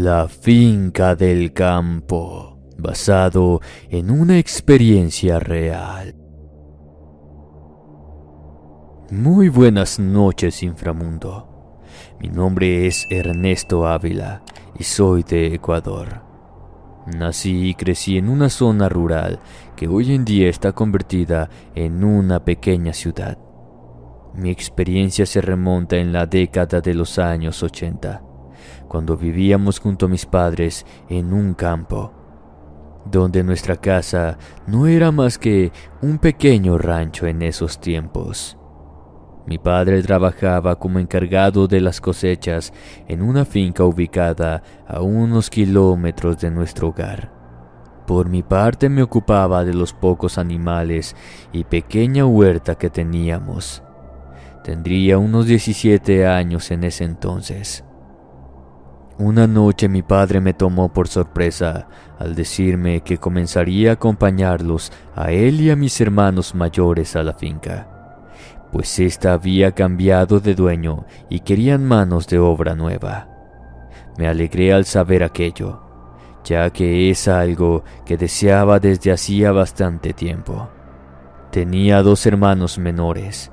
La finca del campo, basado en una experiencia real. Muy buenas noches, inframundo. Mi nombre es Ernesto Ávila y soy de Ecuador. Nací y crecí en una zona rural que hoy en día está convertida en una pequeña ciudad. Mi experiencia se remonta en la década de los años 80, cuando vivíamos junto a mis padres en un campo, donde nuestra casa no era más que un pequeño rancho en esos tiempos. Mi padre trabajaba como encargado de las cosechas en una finca ubicada a unos kilómetros de nuestro hogar. Por mi parte me ocupaba de los pocos animales y pequeña huerta que teníamos. Tendría unos 17 años en ese entonces. Una noche mi padre me tomó por sorpresa al decirme que comenzaría a acompañarlos a él y a mis hermanos mayores a la finca, pues ésta había cambiado de dueño y querían manos de obra nueva. Me alegré al saber aquello, ya que es algo que deseaba desde hacía bastante tiempo. Tenía 2 hermanos menores,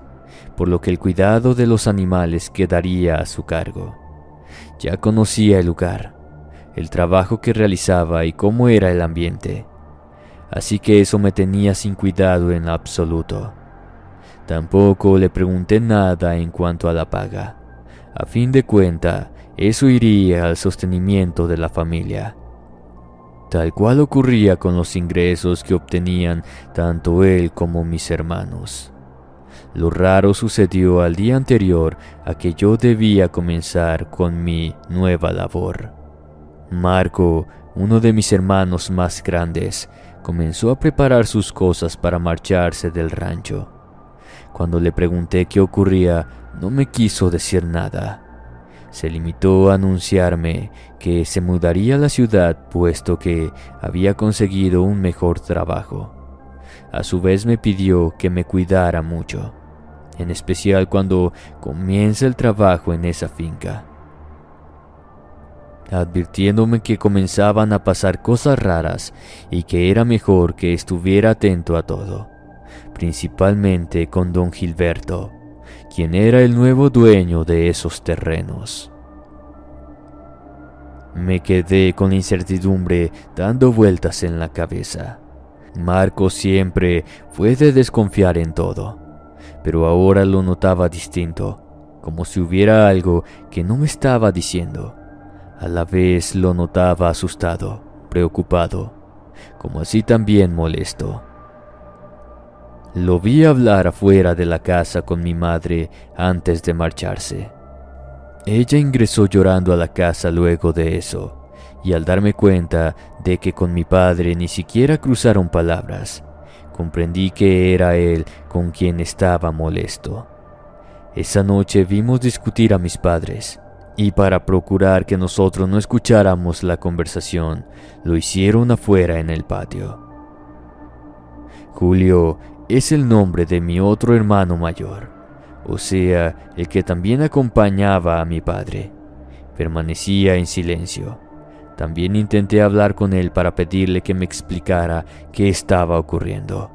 por lo que el cuidado de los animales quedaría a su cargo. Ya conocía el lugar, el trabajo que realizaba y cómo era el ambiente, así que eso me tenía sin cuidado en absoluto. Tampoco le pregunté nada en cuanto a la paga. A fin de cuentas, eso iría al sostenimiento de la familia, tal cual ocurría con los ingresos que obtenían tanto él como mis hermanos. Lo raro sucedió al día anterior a que yo debía comenzar con mi nueva labor. Marco, uno de mis hermanos más grandes, comenzó a preparar sus cosas para marcharse del rancho. Cuando le pregunté qué ocurría, no me quiso decir nada. Se limitó a anunciarme que se mudaría a la ciudad puesto que había conseguido un mejor trabajo. A su vez me pidió que me cuidara mucho, en especial cuando comience el trabajo en esa finca, advirtiéndome que comenzaban a pasar cosas raras y que era mejor que estuviera atento a todo, principalmente con don Gilberto, quien era el nuevo dueño de esos terrenos. Me quedé con la incertidumbre dando vueltas en la cabeza. Marco siempre fue de desconfiar en todo, pero ahora lo notaba distinto, como si hubiera algo que no me estaba diciendo. A la vez lo notaba asustado, preocupado, como así también molesto. Lo vi hablar afuera de la casa con mi madre antes de marcharse. Ella ingresó llorando a la casa luego de eso, y al darme cuenta de que con mi padre ni siquiera cruzaron palabras, comprendí que era él con quien estaba molesto. Esa noche vimos discutir a mis padres, y para procurar que nosotros no escucháramos la conversación, lo hicieron afuera en el patio. Julio es el nombre de mi otro hermano mayor, o sea, el que también acompañaba a mi padre. Permanecía en silencio. También intenté hablar con él para pedirle que me explicara qué estaba ocurriendo,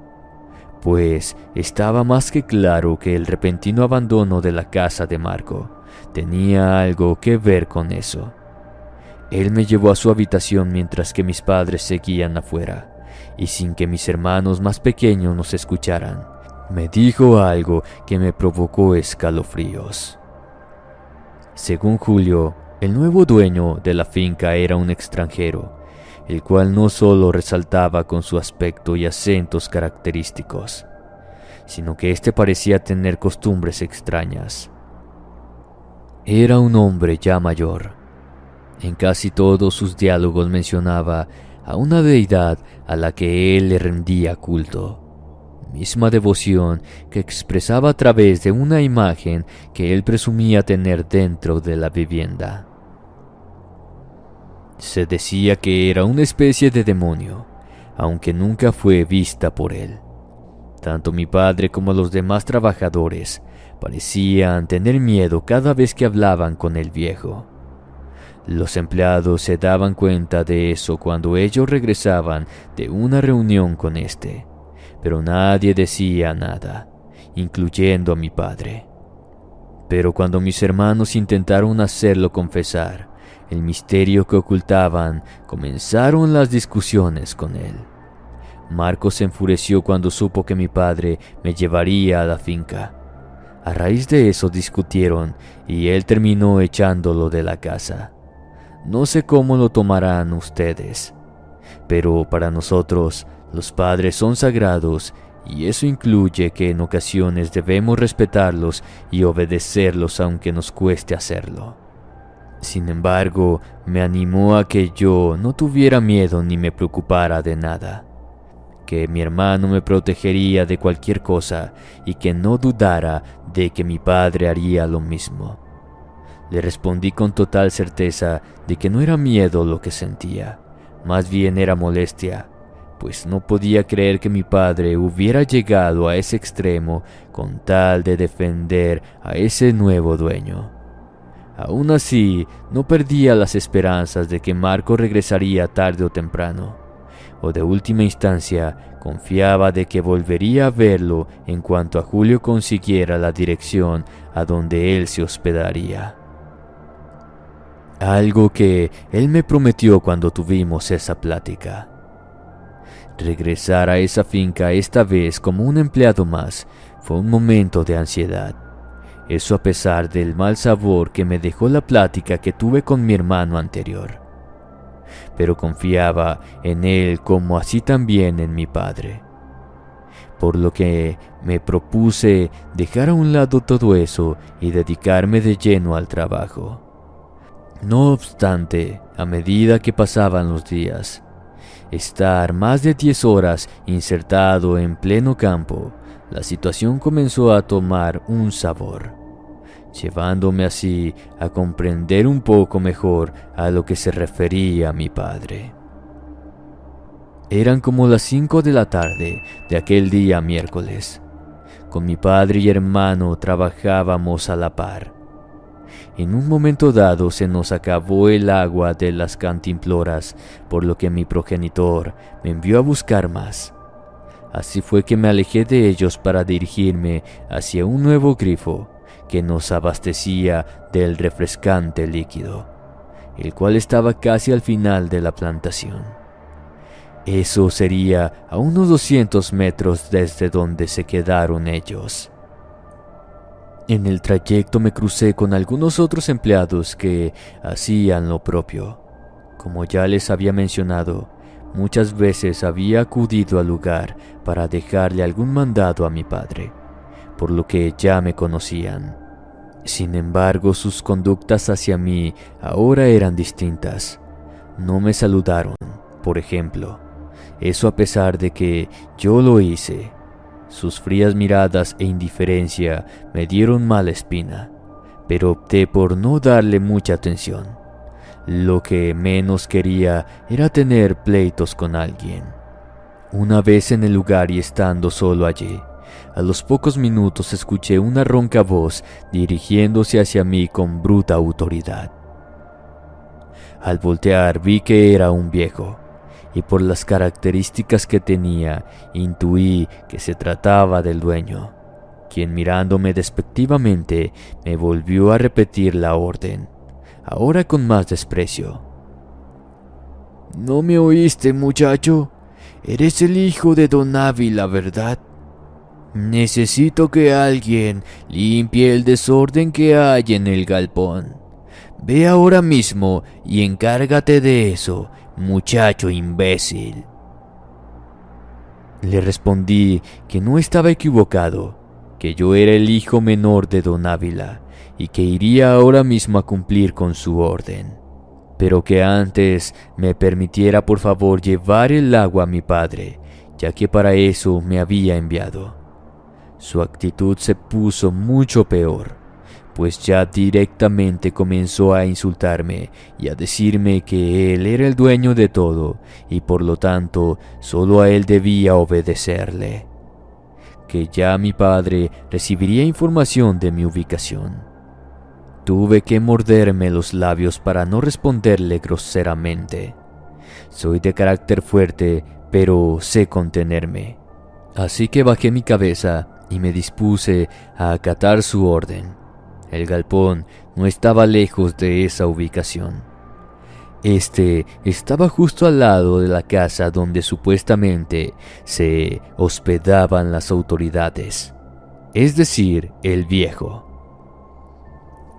pues estaba más que claro que el repentino abandono de la casa de Marco tenía algo que ver con eso. Él me llevó a su habitación mientras que mis padres seguían afuera, y sin que mis hermanos más pequeños nos escucharan, me dijo algo que me provocó escalofríos. Según Julio, el nuevo dueño de la finca era un extranjero, el cual no solo resaltaba con su aspecto y acentos característicos, sino que éste parecía tener costumbres extrañas. Era un hombre ya mayor. En casi todos sus diálogos mencionaba a una deidad a la que él le rendía culto, misma devoción que expresaba a través de una imagen que él presumía tener dentro de la vivienda. Se decía que era una especie de demonio, aunque nunca fue vista por él. Tanto mi padre como los demás trabajadores parecían tener miedo cada vez que hablaban con el viejo. Los empleados se daban cuenta de eso cuando ellos regresaban de una reunión con este, pero nadie decía nada, incluyendo a mi padre. Pero cuando mis hermanos intentaron hacerlo confesar el misterio que ocultaban, comenzaron las discusiones con él. Marcos se enfureció cuando supo que mi padre me llevaría a la finca. A raíz de eso discutieron y él terminó echándolo de la casa. No sé cómo lo tomarán ustedes, pero para nosotros los padres son sagrados y eso incluye que en ocasiones debemos respetarlos y obedecerlos aunque nos cueste hacerlo. Sin embargo, me animó a que yo no tuviera miedo ni me preocupara de nada, que mi hermano me protegería de cualquier cosa y que no dudara de que mi padre haría lo mismo. Le respondí con total certeza de que no era miedo lo que sentía, más bien era molestia, pues no podía creer que mi padre hubiera llegado a ese extremo con tal de defender a ese nuevo dueño. Aún así, no perdía las esperanzas de que Marco regresaría tarde o temprano, o de última instancia, confiaba de que volvería a verlo en cuanto a Julio consiguiera la dirección a donde él se hospedaría. Algo que él me prometió cuando tuvimos esa plática. Regresar a esa finca esta vez como un empleado más fue un momento de ansiedad. Eso a pesar del mal sabor que me dejó la plática que tuve con mi hermano anterior. Pero confiaba en él como así también en mi padre. Por lo que me propuse dejar a un lado todo eso y dedicarme de lleno al trabajo. No obstante, a medida que pasaban los días, estar más de 10 horas insertado en pleno campo, la situación comenzó a tomar un sabor, llevándome así a comprender un poco mejor a lo que se refería mi padre. Eran como las 5 de la tarde de aquel día miércoles. Con mi padre y hermano trabajábamos a la par. En un momento dado se nos acabó el agua de las cantimploras, por lo que mi progenitor me envió a buscar más. Así fue que me alejé de ellos para dirigirme hacia un nuevo grifo que nos abastecía del refrescante líquido, el cual estaba casi al final de la plantación. Eso sería a unos 200 metros desde donde se quedaron ellos. En el trayecto me crucé con algunos otros empleados que hacían lo propio. Como ya les había mencionado, muchas veces había acudido al lugar para dejarle algún mandado a mi padre, por lo que ya me conocían. Sin embargo, sus conductas hacia mí ahora eran distintas. No me saludaron, por ejemplo. Eso a pesar de que yo lo hice. Sus frías miradas e indiferencia me dieron mala espina, pero opté por no darle mucha atención. Lo que menos quería era tener pleitos con alguien. Una vez en el lugar y estando solo allí, a los pocos minutos escuché una ronca voz dirigiéndose hacia mí con bruta autoridad. Al voltear vi que era un viejo, y por las características que tenía, intuí que se trataba del dueño, quien mirándome despectivamente me volvió a repetir la orden, ahora con más desprecio. ¿No me oíste, muchacho? Eres el hijo de Don Ávila, ¿verdad? Necesito que alguien limpie el desorden que hay en el galpón. Ve ahora mismo y encárgate de eso, muchacho imbécil. Le respondí que no estaba equivocado, que yo era el hijo menor de Don Ávila y que iría ahora mismo a cumplir con su orden, pero que antes me permitiera por favor llevar el agua a mi padre, ya que para eso me había enviado. Su actitud se puso mucho peor, pues ya directamente comenzó a insultarme y a decirme que él era el dueño de todo y por lo tanto solo a él debía obedecerle, que ya mi padre recibiría información de mi ubicación. Tuve que morderme los labios para no responderle groseramente. Soy de carácter fuerte, pero sé contenerme. Así que bajé mi cabeza y me dispuse a acatar su orden. El galpón no estaba lejos de esa ubicación. Este estaba justo al lado de la casa donde supuestamente se hospedaban las autoridades, es decir, el viejo.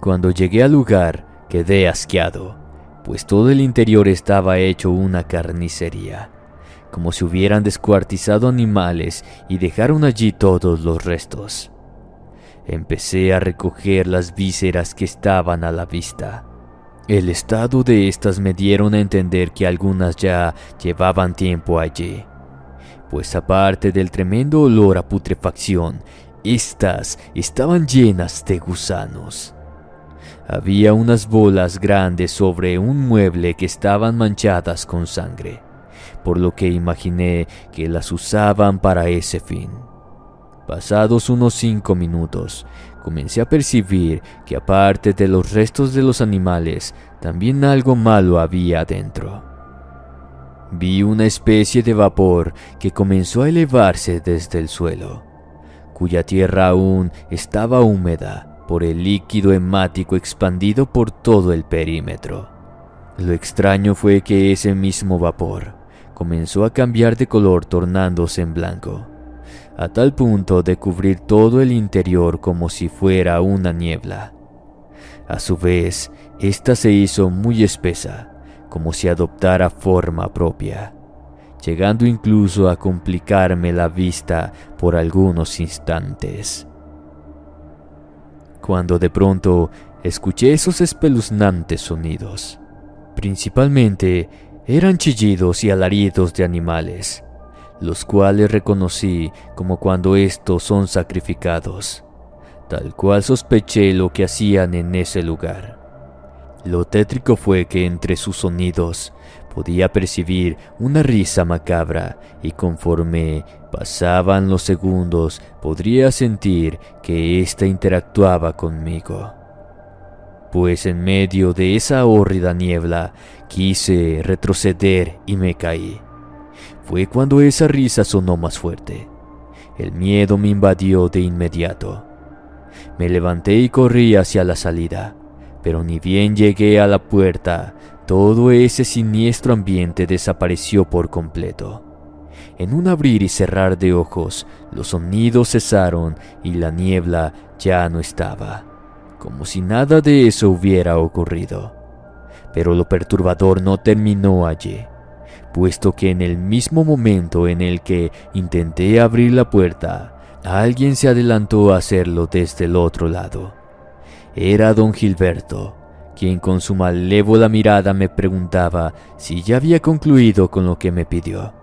Cuando llegué al lugar, quedé asqueado, pues todo el interior estaba hecho una carnicería, como si hubieran descuartizado animales y dejaron allí todos los restos. Empecé a recoger las vísceras que estaban a la vista. El estado de estas me dieron a entender que algunas ya llevaban tiempo allí, pues aparte del tremendo olor a putrefacción, estas estaban llenas de gusanos. Había unas bolas grandes sobre un mueble que estaban manchadas con sangre, por lo que imaginé que las usaban para ese fin. Pasados unos 5 minutos, comencé a percibir que aparte de los restos de los animales, también algo malo había adentro. Vi una especie de vapor que comenzó a elevarse desde el suelo, cuya tierra aún estaba húmeda por el líquido hemático expandido por todo el perímetro. Lo extraño fue que ese mismo vapor comenzó a cambiar de color tornándose en blanco, a tal punto de cubrir todo el interior como si fuera una niebla. A su vez, esta se hizo muy espesa, como si adoptara forma propia, llegando incluso a complicarme la vista por algunos instantes. Cuando de pronto escuché esos espeluznantes sonidos. Principalmente eran chillidos y alaridos de animales, los cuales reconocí como cuando estos son sacrificados, tal cual sospeché lo que hacían en ese lugar. Lo tétrico fue que entre sus sonidos podía percibir una risa macabra y conforme pasaban los segundos podría sentir que ésta interactuaba conmigo. Pues en medio de esa hórrida niebla quise retroceder y me caí. Fue cuando esa risa sonó más fuerte. El miedo me invadió de inmediato. Me levanté y corrí hacia la salida, pero ni bien llegué a la puerta, todo ese siniestro ambiente desapareció por completo. En un abrir y cerrar de ojos, los sonidos cesaron y la niebla ya no estaba, como si nada de eso hubiera ocurrido. Pero lo perturbador no terminó allí, puesto que en el mismo momento en el que intenté abrir la puerta, alguien se adelantó a hacerlo desde el otro lado. Era don Gilberto, quien con su malévola mirada me preguntaba si ya había concluido con lo que me pidió.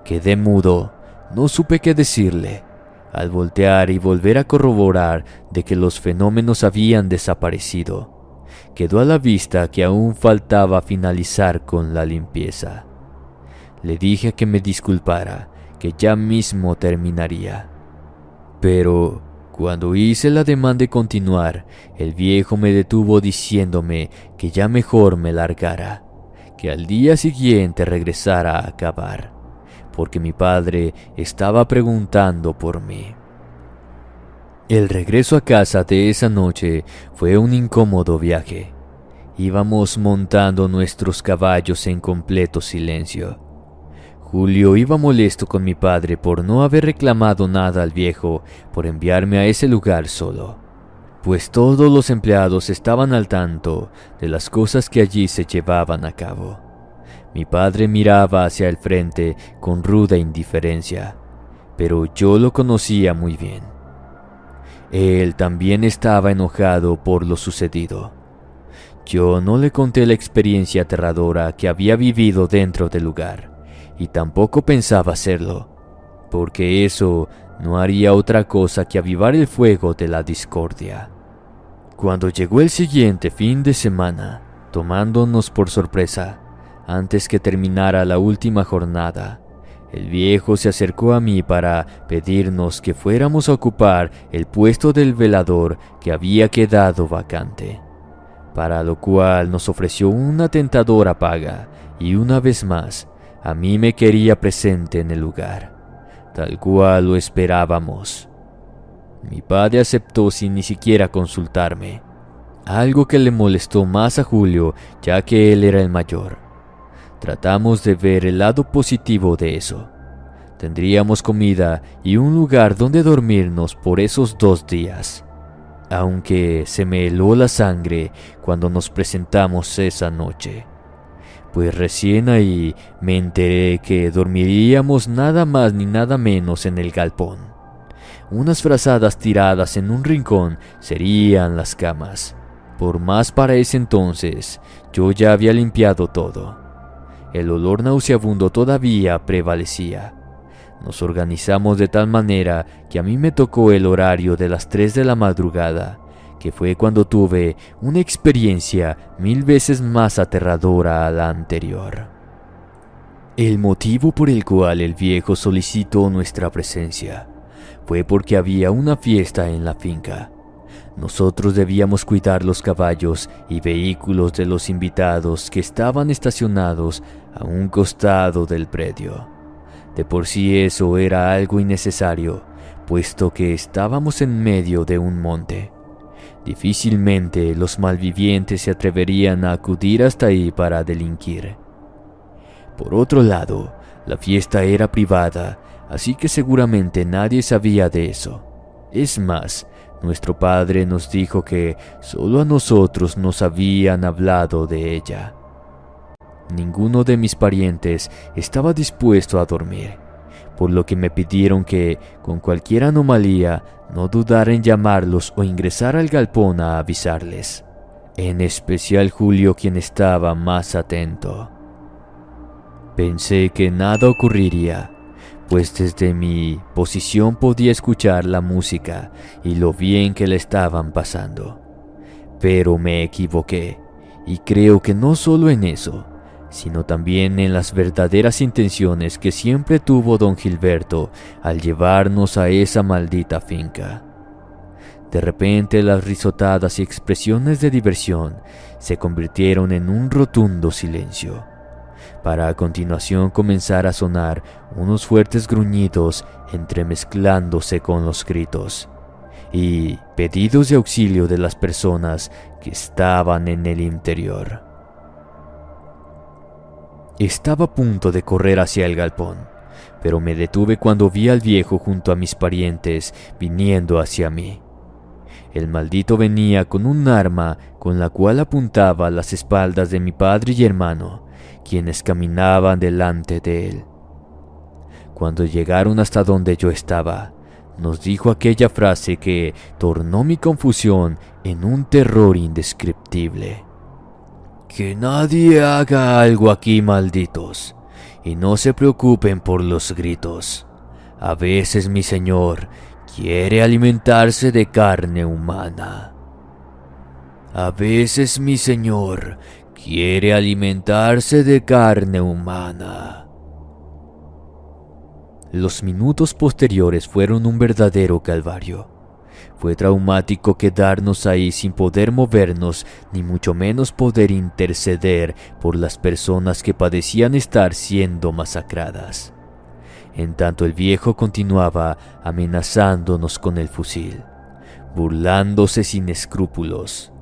Quedé mudo, no supe qué decirle. Al voltear y volver a corroborar de que los fenómenos habían desaparecido, quedó a la vista que aún faltaba finalizar con la limpieza. Le dije que me disculpara, que ya mismo terminaría. Pero cuando hice la ademán de continuar, el viejo me detuvo diciéndome que ya mejor me largara, que al día siguiente regresara a acabar, porque mi padre estaba preguntando por mí. El regreso a casa de esa noche fue un incómodo viaje. Íbamos montando nuestros caballos en completo silencio. Julio iba molesto con mi padre por no haber reclamado nada al viejo por enviarme a ese lugar solo, pues todos los empleados estaban al tanto de las cosas que allí se llevaban a cabo. Mi padre miraba hacia el frente con ruda indiferencia, pero yo lo conocía muy bien. Él también estaba enojado por lo sucedido. Yo no le conté la experiencia aterradora que había vivido dentro del lugar, y tampoco pensaba hacerlo, porque eso no haría otra cosa que avivar el fuego de la discordia. Cuando llegó el siguiente fin de semana, tomándonos por sorpresa, antes que terminara la última jornada, el viejo se acercó a mí para pedirnos que fuéramos a ocupar el puesto del velador que había quedado vacante. para lo cual nos ofreció una tentadora paga, y una vez más, a mí me quería presente en el lugar, tal cual lo esperábamos. Mi padre aceptó sin ni siquiera consultarme, algo que le molestó más a Julio, ya que él era el mayor. Tratamos de ver el lado positivo de eso. Tendríamos comida y un lugar donde dormirnos por esos 2 días. Aunque se me heló la sangre cuando nos presentamos esa noche, pues recién ahí me enteré que dormiríamos nada más ni nada menos en el galpón. Unas frazadas tiradas en un rincón serían las camas. Por más para ese entonces, yo ya había limpiado todo. El olor nauseabundo todavía prevalecía. Nos organizamos de tal manera que a mí me tocó el horario de las 3 de la madrugada, que fue cuando tuve una experiencia 1000 veces más aterradora a la anterior. El motivo por el cual el viejo solicitó nuestra presencia fue porque había una fiesta en la finca. Nosotros debíamos cuidar los caballos y vehículos de los invitados que estaban estacionados a un costado del predio. De por sí eso era algo innecesario, puesto que estábamos en medio de un monte. Difícilmente los malvivientes se atreverían a acudir hasta ahí para delinquir. Por otro lado, la fiesta era privada, así que seguramente nadie sabía de eso. Es más, nuestro padre nos dijo que solo a nosotros nos habían hablado de ella. Ninguno de mis parientes estaba dispuesto a dormir, por lo que me pidieron que, con cualquier anomalía, no dudara en llamarlos o ingresar al galpón a avisarles. En especial Julio, quien estaba más atento. Pensé que nada ocurriría, pues desde mi posición podía escuchar la música y lo bien que la estaban pasando. Pero me equivoqué, y creo que no solo en eso, sino también en las verdaderas intenciones que siempre tuvo don Gilberto al llevarnos a esa maldita finca. De repente las risotadas y expresiones de diversión se convirtieron en un rotundo silencio, para a continuación comenzar a sonar unos fuertes gruñidos entremezclándose con los gritos y pedidos de auxilio de las personas que estaban en el interior. Estaba a punto de correr hacia el galpón, pero me detuve cuando vi al viejo junto a mis parientes viniendo hacia mí. El maldito venía con un arma con la cual apuntaba a las espaldas de mi padre y hermano, quienes caminaban delante de él. Cuando llegaron hasta donde yo estaba, nos dijo aquella frase que tornó mi confusión en un terror indescriptible. Que nadie haga algo aquí, malditos, y no se preocupen por los gritos. A veces mi señor quiere alimentarse de carne humana. A veces mi señor quiere alimentarse de carne humana. Los minutos posteriores fueron un verdadero calvario. Fue traumático quedarnos ahí sin poder movernos, ni mucho menos poder interceder por las personas que padecían estar siendo masacradas. En tanto el viejo continuaba amenazándonos con el fusil, burlándose sin escrúpulos.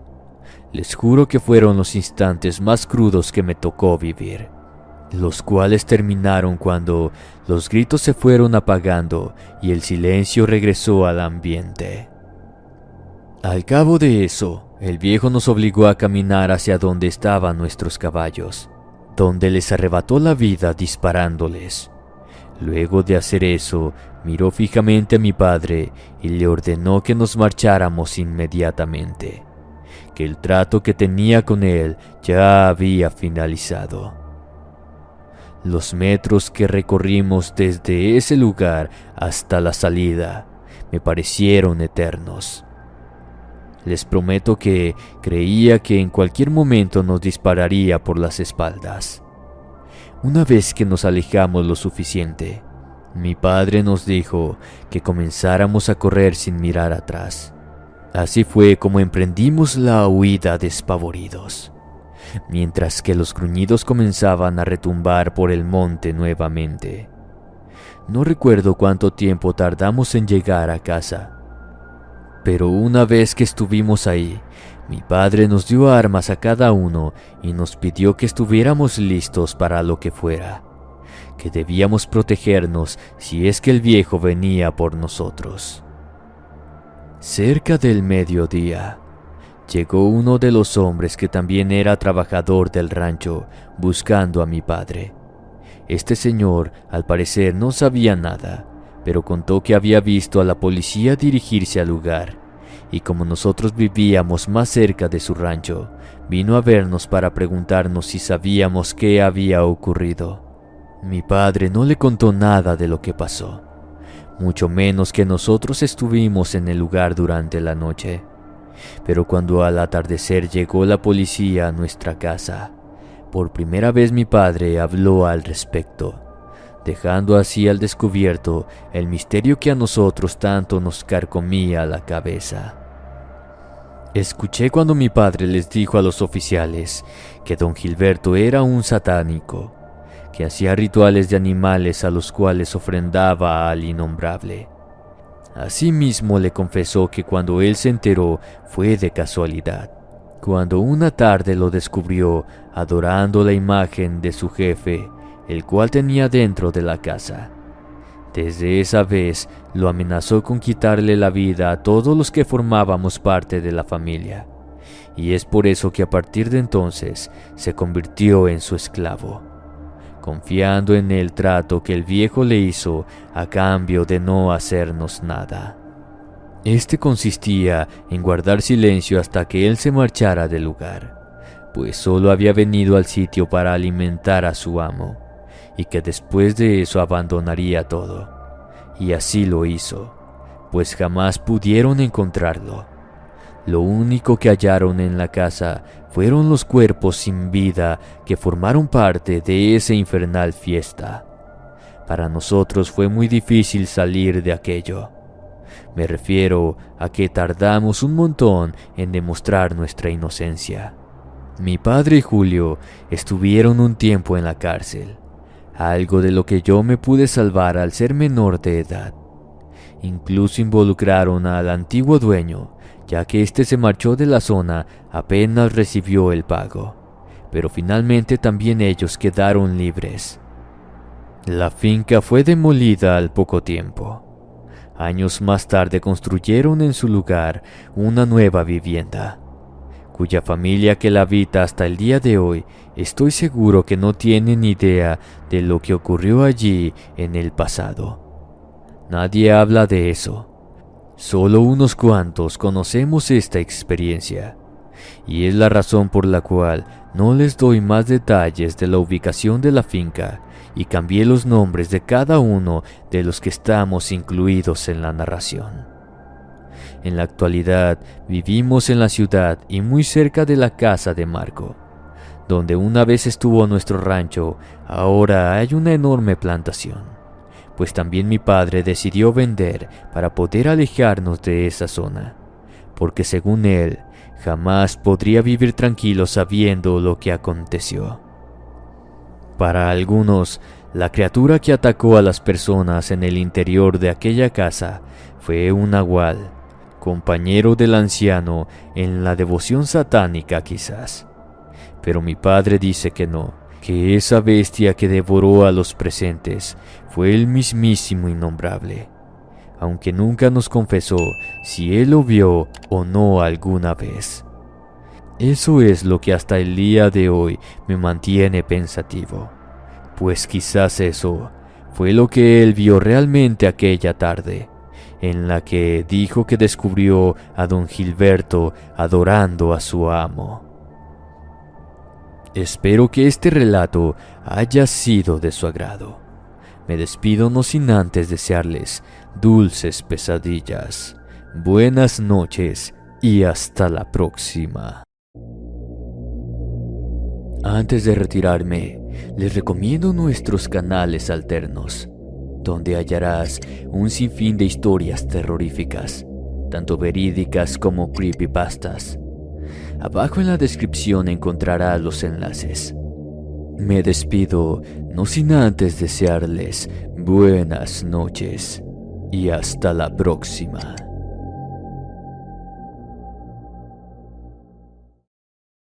Les juro que fueron los instantes más crudos que me tocó vivir, los cuales terminaron cuando los gritos se fueron apagando y el silencio regresó al ambiente. Al cabo de eso, el viejo nos obligó a caminar hacia donde estaban nuestros caballos, donde les arrebató la vida disparándoles. Luego de hacer eso, miró fijamente a mi padre y le ordenó que nos marcháramos inmediatamente, que el trato que tenía con él ya había finalizado. Los metros que recorrimos desde ese lugar hasta la salida me parecieron eternos. Les prometo que creía que en cualquier momento nos dispararía por las espaldas. Una vez que nos alejamos lo suficiente, mi padre nos dijo que comenzáramos a correr sin mirar atrás. Así fue como emprendimos la huida despavoridos, mientras que los gruñidos comenzaban a retumbar por el monte nuevamente. No recuerdo cuánto tiempo tardamos en llegar a casa, pero una vez que estuvimos ahí, mi padre nos dio armas a cada uno y nos pidió que estuviéramos listos para lo que fuera, que debíamos protegernos si es que el viejo venía por nosotros. Cerca del mediodía, llegó uno de los hombres que también era trabajador del rancho buscando a mi padre. Este señor, al parecer, no sabía nada, pero contó que había visto a la policía dirigirse al lugar, y como nosotros vivíamos más cerca de su rancho, vino a vernos para preguntarnos si sabíamos qué había ocurrido. Mi padre no le contó nada de lo que pasó, mucho menos que nosotros estuvimos en el lugar durante la noche. Pero cuando al atardecer llegó la policía a nuestra casa, por primera vez mi padre habló al respecto, dejando así al descubierto el misterio que a nosotros tanto nos carcomía la cabeza. Escuché cuando mi padre les dijo a los oficiales que don Gilberto era un satánico, que hacía rituales de animales a los cuales ofrendaba al innombrable. Asimismo le confesó que cuando él se enteró fue de casualidad, cuando una tarde lo descubrió adorando la imagen de su jefe, el cual tenía dentro de la casa. Desde esa vez lo amenazó con quitarle la vida a todos los que formábamos parte de la familia, y es por eso que a partir de entonces se convirtió en su esclavo, confiando en el trato que el viejo le hizo a cambio de no hacernos nada. Este consistía en guardar silencio hasta que él se marchara del lugar, pues solo había venido al sitio para alimentar a su amo, y que después de eso abandonaría todo. Y así lo hizo, pues jamás pudieron encontrarlo. Lo único que hallaron en la casa fueron los cuerpos sin vida que formaron parte de esa infernal fiesta. Para nosotros fue muy difícil salir de aquello. Me refiero a que tardamos un montón en demostrar nuestra inocencia. Mi padre y Julio estuvieron un tiempo en la cárcel, algo de lo que yo me pude salvar al ser menor de edad. Incluso involucraron al antiguo dueño, ya que éste se marchó de la zona apenas recibió el pago, pero finalmente también ellos quedaron libres. La finca fue demolida al poco tiempo. Años más tarde construyeron en su lugar una nueva vivienda, cuya familia que la habita hasta el día de hoy estoy seguro que no tienen idea de lo que ocurrió allí en el pasado. Nadie habla de eso. Solo unos cuantos conocemos esta experiencia, y es la razón por la cual no les doy más detalles de la ubicación de la finca y cambié los nombres de cada uno de los que estamos incluidos en la narración. En la actualidad vivimos en la ciudad y muy cerca de la casa de Marco. Donde una vez estuvo nuestro rancho, ahora hay una enorme plantación, pues también mi padre decidió vender para poder alejarnos de esa zona, porque según él, jamás podría vivir tranquilo sabiendo lo que aconteció. Para algunos, la criatura que atacó a las personas en el interior de aquella casa fue un nahual, compañero del anciano en la devoción satánica quizás. Pero mi padre dice que no, que esa bestia que devoró a los presentes fue el mismísimo innombrable, aunque nunca nos confesó si él lo vio o no alguna vez. Eso es lo que hasta el día de hoy me mantiene pensativo, pues quizás eso fue lo que él vio realmente aquella tarde, en la que dijo que descubrió a don Gilberto adorando a su amo. Espero que este relato haya sido de su agrado. Me despido no sin antes desearles dulces pesadillas, buenas noches y hasta la próxima. Antes de retirarme, les recomiendo nuestros canales alternos, donde hallarás un sinfín de historias terroríficas, tanto verídicas como creepypastas. Abajo en la descripción encontrarás los enlaces. Me despido, no sin antes desearles buenas noches y hasta la próxima.